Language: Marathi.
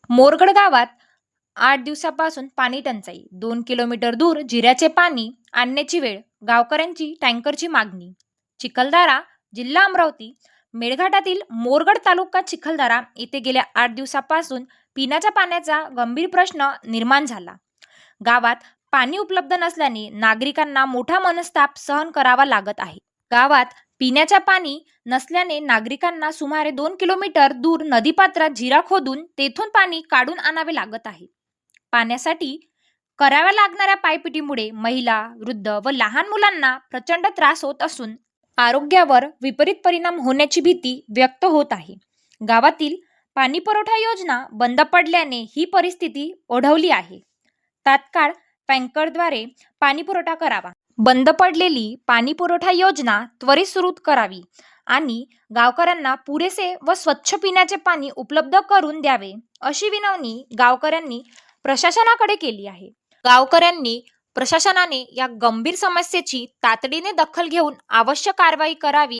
मोरगड गावात 8 दिवसापासून पाणी टंचाई. 2 किलोमीटर दूर जिऱ्याचे पाणी आणण्याची वेळ. गावकऱ्यांची टँकरची मागणी. चिखलदरा, जिल्हा अमरावती. मेळघाटातील मोरगड तालुका चिखलदरा येथे गेल्या 8 दिवसापासून पिण्याच्या पाण्याचा गंभीर प्रश्न निर्माण झाला. गावात पाणी उपलब्ध नसल्याने नागरिकांना मोठा मनस्ताप सहन करावा लागत आहे. गावात पिण्याच्या पाणी नसल्याने नागरिकांना सुमारे 2 किलोमीटर दूर नदीपात्रात जिरा खोदून तेथून पाणी काढून आणावे लागत आहे. पाण्यासाठी कराव्या लागणाऱ्या पायपिटीमुळे महिला, वृद्ध व लहान मुलांना प्रचंड त्रास होत असून आरोग्यावर विपरीत परिणाम होण्याची भीती व्यक्त होत आहे. गावातील पाणीपुरवठा योजना बंद पडल्याने ही परिस्थिती ओढवली आहे. तात्काळ टँकरद्वारे पाणीपुरवठा करावा. बंद पडलेली पाणीपुरवठा योजना त्वरित सुरू करावी आणि गावकऱ्यांना पुरेसे व स्वच्छ पिण्याचे पाणी उपलब्ध करून द्यावे, अशी विनवणी गावकऱ्यांनी प्रशासनाकडे केली आहे. गावकऱ्यांनी प्रशासनाने या गंभीर समस्येची तातडीने दखल घेऊन आवश्यक कारवाई करावी